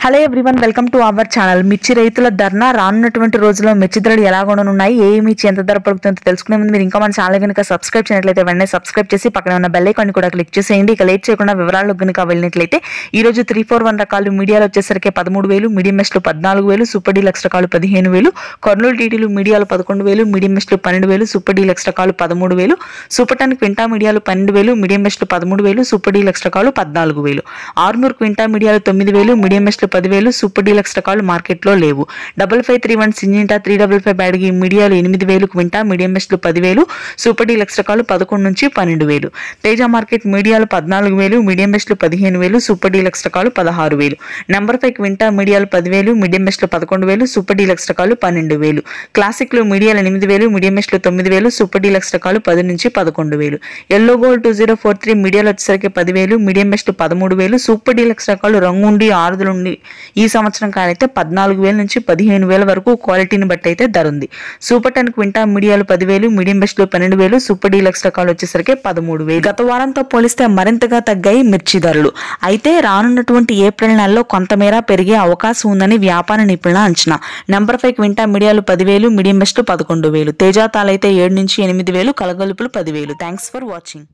Hello everyone, welcome to our channel. మిర్చి రైతుల ధర్నా రానున్నటువంటి రోజుల్లో మిర్చి ధరలు ఎలా ఉండనున్నాయి, ఏ మిర్చి ఎంత ధర పడుతుందో తెలుసుకునే ముందు మీరు ఇంకా మన ఛానల్ కనుక సబ్స్క్రైబ్ చేయనట్లయితే వెంటనే సబ్స్క్రైబ్ చేసి పక్కన ఉన్న బెల్ ఐకాన్ కూడా క్లిక్ చేసేయండి. ఇక లేట్ చేయకుండా వివరాలకు కనుక వెళ్ళినట్లయితే ఈ రోజు 341 రకాలు మీడియాలో వచ్చేసరికి 13,000, మీడియం మెస్లు 14,000, సూపర్ డీలక్స్ రకాలు 15,000, కర్నూలు టీటీలు మీడియాలు 11,000, మీడియం మెస్లు 12,000, సూపర్ డీలక్స్ రకాలు 13,000, సూపర్ టన్ క్వింటా మీడియాలు 12,000, మీడియం మెస్లు 13,000, సూపర్ డీలక్స్ రకాలు 14,000, ఆర్మూర్ క్వింటా మీడియాలు 9,000, మీడియం మెస్లు 10,000, సూపర్ డీలక్స్ రకాలు మార్కెట్లో లేవు. 5531 సింజింటా 355 బ్యాడ్గి మీడియాలు 8,000 క్వింటా, మీడియం మెస్లు 10,000, సూపర్ డీలక్స్ రకాలు 11 నుంచి 12,000. తేజ మార్కెట్ మీడియాలు 14,000, మీడియం మెస్లు 15,000, సూపర్ డీలక్స్ రకాలు 16,000. నెంబర్ 5 క్వింటా మీడియాలు 10,000, మీడియం మెస్లు 11,000, సూపర్ డీలక్స్ రకాలు 12,000. క్లాసిక్లు మీడియాలు 8,000, మీడియం మెస్లు 9,000, సూపర్ డీలక్స్ రకాలు 10 నుంచి 11,000. ఎల్లో గోల్డ్ 2043 మీడియాలు వచ్చేసరికి 10,000, మీడియం మెస్లు 13,000, సూపర్ డీలక్స్ రకాలు రంగుండి ఆరుదలుండి ఈ సంవత్సరం కానైతే 14,000 నుంచి 15,000 వరకు క్వాలిటీని బట్టి అయితే ధర ఉంది. సూపర్ టెన్ క్వింటా మీడియాలు 10,000, మీడియం బెస్ట్లు 12,000, సూపర్ డీలక్స్ రకాలు వచ్చేసరికి 13,000. గత వారంతో పోలిస్తే మరింతగా తగ్గాయి మిర్చి ధరలు. అయితే రానున్నటువంటి ఏప్రిల్ నెలలో కొంతమేర పెరిగే అవకాశం ఉందని వ్యాపార నిపుణుల అంచనా. నెంబర్ 5 క్వింటా మీడియాలు 10,000, మీడియం బెస్ట్లు 11,000, తేజాతాలైతే 7 నుంచి 8,000, కలగలుపులు 10,000. Thanks for watching.